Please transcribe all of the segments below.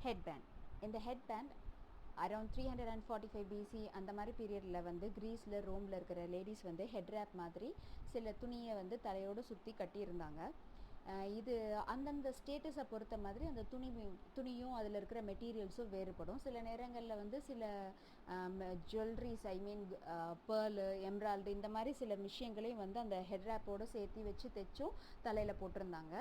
Headband. In the headband, around 345 BC அந்த மாதிரி பீரியடில் வந்து கிரீஸில் ரோமில் இருக்கிற லேடிஸ் வந்து ஹெட்ராப் மாதிரி சில துணியை வந்து தலையோடு சுற்றி கட்டியிருந்தாங்க. இது அந்தந்த ஸ்டேட்டஸை பொறுத்த மாதிரி அந்த துணியும் அதில் இருக்கிற மெட்டீரியல்ஸும் வேறுபடும். சில நேரங்களில் வந்து சில ஜுவல்லரிஸ் பேர்லு எம்ரால்டு இந்த மாதிரி சில விஷயங்களையும் வந்து அந்த ஹெட்ராப்போடு சேர்த்து வச்சு தைச்சும் தலையில் போட்டிருந்தாங்க.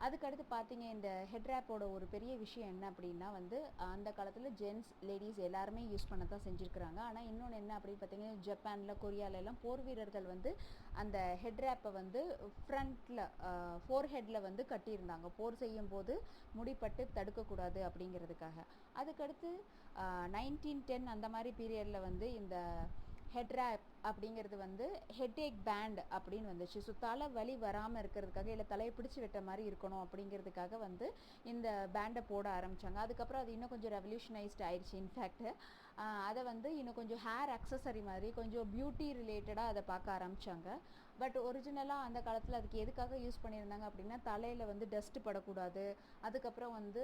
அதுக்கடுத்து பார்த்தீங்க, இந்த ஹெட்ராப்போட ஒரு பெரிய விஷயம் என்ன அப்படின்னா வந்து அந்த காலத்தில் ஜென்ட்ஸ் லேடிஸ் எல்லாருமே யூஸ் பண்ண தான் செஞ்சுருக்குறாங்க. ஆனால் இன்னொன்று என்ன அப்படின்னு பார்த்தீங்கன்னா, ஜப்பானில் கொரியாலெல்லாம் போர் வீரர்கள் வந்து அந்த ஹெட்ராப்பை வந்து ஃப்ரண்ட்டில் ஃபோர்ஹெட்டில் வந்து கட்டியிருந்தாங்க, போர் செய்யும் போது முடிப்பட்டு தடுக்கக்கூடாது அப்படிங்கிறதுக்காக. அதுக்கடுத்து 1910 அந்த மாதிரி பீரியடில் வந்து இந்த ஹெட்ராப் அப்படிங்கிறது வந்து ஹெட்ஏக் பேண்ட் அப்படின்னு வந்துச்சு. ஸோ தலை வலி வராமல் இருக்கிறதுக்காக, இல்லை தலையை பிடிச்சி வெட்ட மாதிரி இருக்கணும் அப்படிங்கிறதுக்காக வந்து இந்த பேண்டை போட ஆரம்பித்தாங்க. அதுக்கப்புறம் அது இன்னும் கொஞ்சம் ரெவல்யூஷனைஸ்ட் ஆயிடுச்சு. இன்ஃபேக்ட் அதை வந்து இன்னும் கொஞ்சம் ஹேர் அக்சசரி மாதிரி கொஞ்சம் பியூட்டி ரிலேட்டடாக அதை பார்க்க ஆரம்பித்தாங்க. பட் ஒரிஜினலாக அந்த காலத்தில் அதுக்கு எதுக்காக யூஸ் பண்ணியிருந்தாங்க அப்படின்னா, தலையில் வந்து டஸ்ட்டு படக்கூடாது, அதுக்கப்புறம் வந்து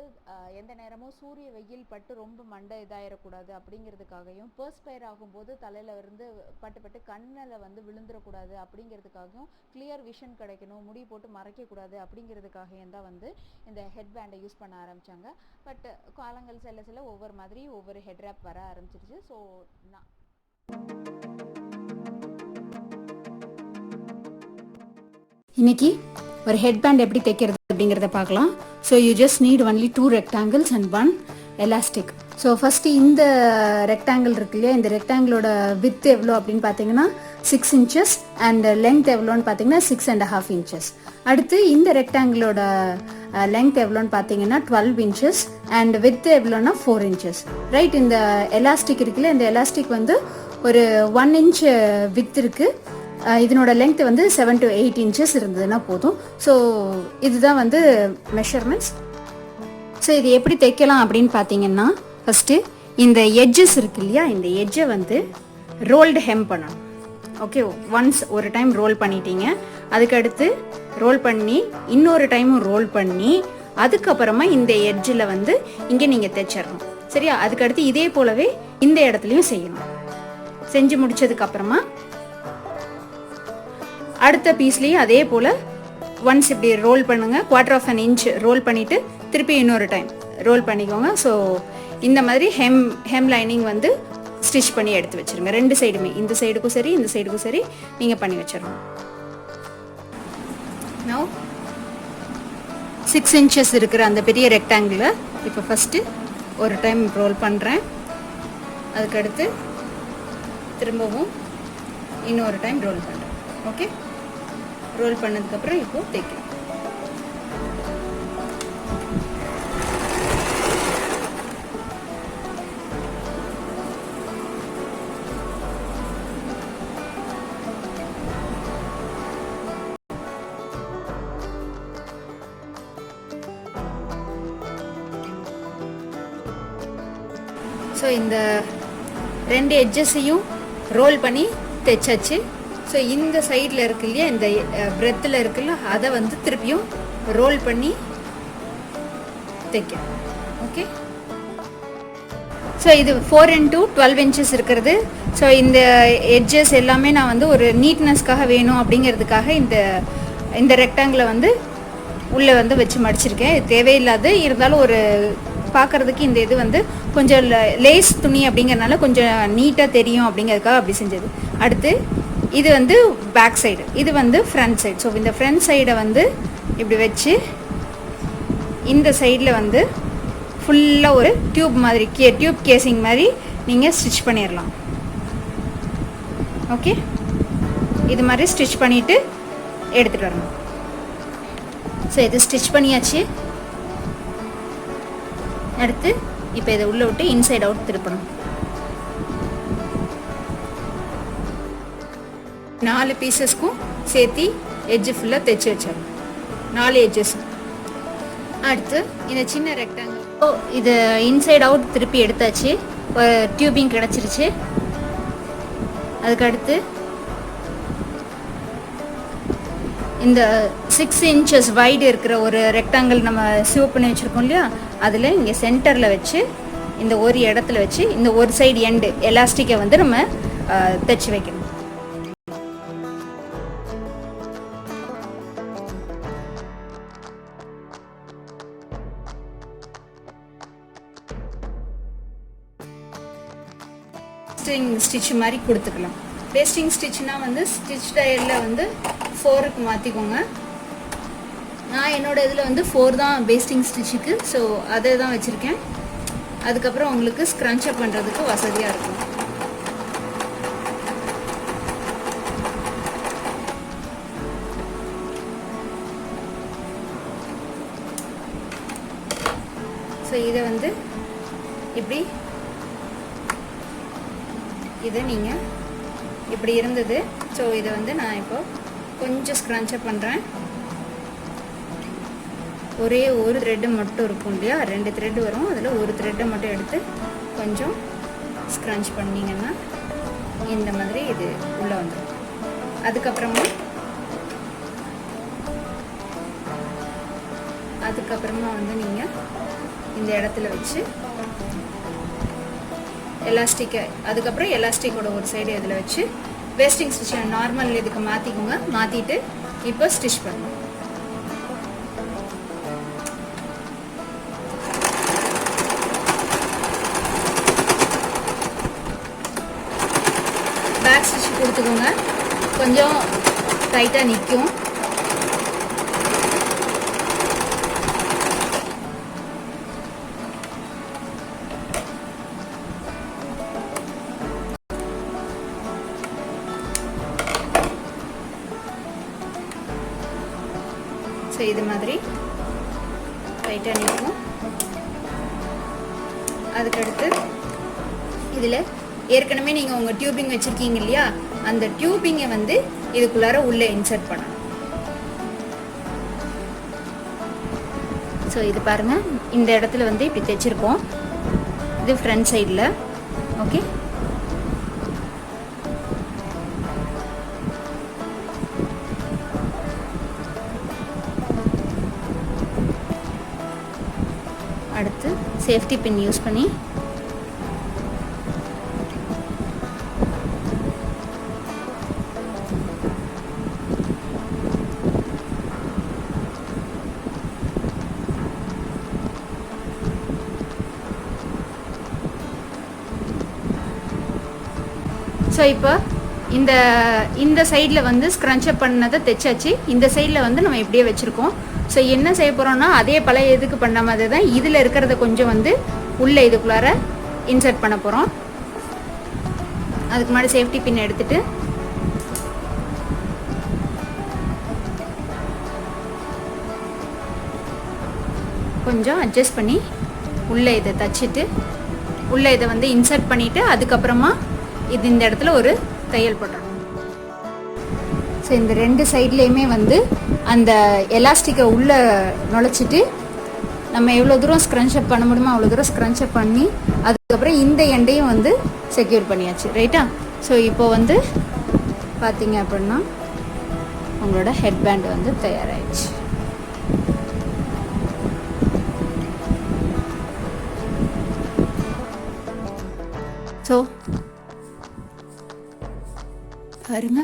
எந்த நேரமும் சூரிய வெயில் பட்டு ரொம்ப மண்டை இதாகிடக்கூடாது அப்படிங்கிறதுக்காகவும், பெர்ஸ்பயர் ஆகும்போது தலையில் இருந்து பட்டு கண்ணில் வந்து விழுந்துடக்கூடாது அப்படிங்கிறதுக்காகவும், கிளியர் விஷன் கிடைக்கணும், முடி போட்டு மறைக்கக்கூடாது அப்படிங்கிறதுக்காகவும் தான் வந்து இந்த ஹெட்பேண்டை யூஸ் பண்ண ஆரம்பித்தாங்க. பட் காலங்கள் செல்ல ஒவ்வொரு மாதிரி ஒவ்வொரு ஹெட்ராப் வர ஆரம்பிச்சிருச்சு. ஸோ இன்னைக்கு ஒரு ஹெட்பேண்ட் எப்படி தைக்கிறது அப்படிங்கிறத பார்க்கலாம். So you just need only 2 rectangles and 1 elastic. So first இந்த ரெக்டாங்கிள் இருக்கு இல்லையா, இந்த ரெக்டாங்கிளோட வித் எவ்வளோ அப்படின்னு பார்த்தீங்கன்னா 6 inches அண்ட் லென்த் எவ்வளோன்னு பார்த்தீங்கன்னா 6.5 inches. அடுத்து இந்த ரெக்டாங்கிளோட லென்த் எவ்வளோன்னு பார்த்தீங்கன்னா 12 inches அண்ட் வித் எவ்வளோன்னா 4 inches. ரைட், இந்த எலாஸ்டிக் இருக்குல்ல, இந்த எலாஸ்டிக் வந்து ஒரு 1 inch வித் இருக்குது. இதனோட லென்த் வந்து 7 to 8 inches இருந்ததுன்னா போதும். ஸோ இதுதான் வந்து மெஷர்மெண்ட்ஸ். ஸோ இது எப்படி தைக்கலாம் அப்படின்னு பார்த்தீங்கன்னா, ஃபஸ்ட்டு இந்த எட்ஜஸ் இருக்கு இல்லையா, இந்த எட்ஜை வந்து ரோல்டு ஹெம் பண்ணணும். ஓகே, ஒன்ஸ் ஒரு டைம் ரோல் பண்ணிட்டீங்க, அதுக்கடுத்து ரோல் பண்ணி இன்னொரு டைமும் ரோல் பண்ணி அதுக்கப்புறமா இந்த எட்ஜில் வந்து இங்கே நீங்கள் தைச்சிடணும். சரியா? அதுக்கடுத்து இதே போலவே இந்த இடத்துலையும் செய்யணும். செஞ்சு முடிச்சதுக்கப்புறமா அடுத்த பீஸ்லேயும் அதே போல் ஒன்ஸ் இப்படி ரோல் பண்ணுங்கள், 1/4 inch ரோல் பண்ணிவிட்டு திருப்பி இன்னொரு டைம் ரோல் பண்ணிக்கோங்க. ஸோ இந்த மாதிரி ஹெம் லைனிங் வந்து ஸ்டிச் பண்ணி எடுத்து வச்சுருங்க. 2 சைடுமே, இந்த சைடுக்கும் சரி இந்த சைடுக்கும் சரி நீங்கள் பண்ணி வச்சிடணும். நவ் 6 inches இருக்கிற அந்த பெரிய ரெக்டாங்கிளை இப்போ ஃபஸ்ட்டு ஒரு டைம் ரோல் பண்ணுறேன், அதுக்கடுத்து திரும்பவும் இன்னொரு டைம் ரோல் பண்ணுறேன். ஓகே, ரோல் பண்ணதுக்கப்புறம் இப்போ தைக்கலாம். ஸோ இந்த 2 எட்ஜஸையும் ரோல் பண்ணி தைச்சாச்சு. ஸோ இந்த சைடில் இருக்கு இல்லையா, இந்த பிரெத்தில் இருக்குல்ல, அதை வந்து திருப்பியும் ரோல் பண்ணி தைக்கணும். ஓகே, ஸோ இது 4 into 12 inches இருக்கிறது. ஸோ இந்த எட்ஜஸ் எல்லாமே நான் வந்து ஒரு நீட்னஸ்க்காக வேணும் அப்படிங்கிறதுக்காக இந்த ரெக்டாங்கிளை வந்து உள்ளே வந்து வச்சு மடிச்சிருக்கேன். இது தேவையில்லாது இருந்தாலும் ஒரு பார்க்குறதுக்கு இந்த இது வந்து கொஞ்சம் லேஸ் துணி அப்படிங்கிறதுனால கொஞ்சம் நீட்டாக தெரியும் அப்படிங்கிறதுக்காக அப்படி செஞ்சது. அடுத்து இது வந்து பேக் சைடு, இது வந்து ஃப்ரண்ட் சைடு. ஸோ இந்த ஃப்ரண்ட் சைடை வந்து இப்படி வச்சு இந்த சைடில் வந்து ஃபுல்லாக ஒரு டியூப் மாதிரி டியூப் கேசிங் மாதிரி நீங்கள் ஸ்டிச் பண்ணிடலாம். ஓகே, இது மாதிரி ஸ்டிச் பண்ணிவிட்டு எடுத்துகிட்டு வரணும். ஸோ இது ஸ்டிச் பண்ணியாச்சு. அடுத்து இப்போ இதை உள்ளே விட்டு இன்சைட் அவுட் திருப்பணும். 4 பீசஸ்க்கும் சேர்த்து எட்ஜு ஃபுல்லாக தைச்சி வச்சிடணும், 4 எட்ஜஸும். அடுத்து இந்த சின்ன ரெக்டாங்கிள், இது இன்சைட் அவுட் திருப்பி எடுத்தாச்சு, டியூபிங் கிடச்சிருச்சு. அதுக்கடுத்து இந்த 6 inches வைடு இருக்கிற ஒரு ரெக்டாங்கிள் நம்ம சிவ் பண்ணி வச்சுருக்கோம் இல்லையா, அதில் இங்கே சென்டரில் வச்சு இந்த ஒரு இடத்துல வச்சு இந்த ஒரு சைடு எண்டு எலாஸ்டிக்கை வந்து நம்ம தைச்சி வைக்கணும். ஸ்டிச் மாதிரி கொடுத்துக்கலாம். பேஸ்டிங் ஸ்டிச்னா வந்து ஸ்டிச் டயரில் வந்து 4க்கு மாற்றிக்கோங்க. நான் என்னோட இதில் வந்து 4 தான் பேஸ்டிங் ஸ்டிச்சுக்கு, ஸோ அதை தான் வச்சுருக்கேன். அதுக்கப்புறம் உங்களுக்கு ஸ்க்ரன்ச்சப் பண்ணுறதுக்கு வசதியாக இருக்கும். ஸோ இதை வந்து இப்படி இதை நீங்கள் இப்படி இருந்தது. ஸோ இதை வந்து நான் இப்போ கொஞ்சம் ஸ்க்ரன்ச்சப் பண்ணுறேன். ஒரே ஒரு த்ரெட்டு மட்டும் இருக்கும் இல்லையா, 2 த்ரெட்டு வரும், அதில் ஒரு த்ரெட்டை மட்டும் எடுத்து கொஞ்சம் ஸ்க்ரன்ச் பண்ணிங்கன்னா இந்த மாதிரி இது உள்ளே வந்துடும். அதுக்கப்புறமா வந்து நீங்கள் இந்த இடத்துல வச்சு எலாஸ்டிக்கை, அதுக்கப்புறம் எலாஸ்டிக்கோட ஒரு சைடு இதில் வச்சு வேஸ்டிங் ஸ்டிச் நார்மல் இதுக்கு மாற்றிக்கோங்க. மாற்றிட்டு இப்போ ஸ்டிச் பண்ணணும். பேக் ஸ்டிச் கொடுத்துக்கோங்க, கொஞ்சம் டைட்டாக நிற்கும். ஸோ இது மாதிரி டைட்டாக நிற்கும். அதுக்கடுத்து இதில் ஏற்கனவே நீங்கள் உங்கள் டியூபிங் வச்சுருக்கீங்க இல்லையா, அந்த டியூபிங்கை வந்து இதுக்குள்ளார உள்ளே இன்சர்ட் பண்ணணும். ஸோ இது பாருங்கள், இந்த இடத்துல வந்து இப்படி தைச்சிருக்கோம். இது ஃப்ரண்ட் சைடில். ஓகே, அடுத்து சேஃப்டி பின் யூஸ் பண்ணி ஸோ இப்போ இந்த சைடில் வந்து ஸ்க்ரன்ச்சப் பண்ணதை தைச்சாச்சு. இந்த சைடில் வந்து நம்ம இப்படியே வச்சுருக்கோம். ஸோ என்ன செய்ய போகிறோம்னா அதே பழைய இதுக்கு பண்ண மாதிரி தான் இதில் இருக்கிறத கொஞ்சம் வந்து உள்ளே இதுக்குள்ளார இன்சர்ட் பண்ண போகிறோம். அதுக்கு முன்னாடி சேஃப்டி பின் எடுத்துகிட்டு கொஞ்சம் அட்ஜஸ்ட் பண்ணி உள்ளே இதை தைச்சிட்டு உள்ளே இதை வந்து இன்சர்ட் பண்ணிவிட்டு அதுக்கப்புறமா இது இந்த இடத்துல ஒரு தையல் போடுறோம். ஸோ இந்த 2 சைட்லேயுமே வந்து அந்த எலாஸ்டிக்கை உள்ளே நுழைச்சிட்டு நம்ம எவ்வளோ தூரம் ஸ்க்ரன்ச்சப் பண்ண முடியுமோ அவ்வளோ தூரம் ஸ்க்ரன்ச்சப் பண்ணி அதுக்கப்புறம் இந்த எண்டையும் வந்து செக்யூர் பண்ணியாச்சு. ரைட்டா? ஸோ இப்போ வந்து பார்த்தீங்க அப்படின்னா உங்களோட ஹெட்பேண்ட் வந்து தயாராகிடுச்சு. ஸோ பாருங்க,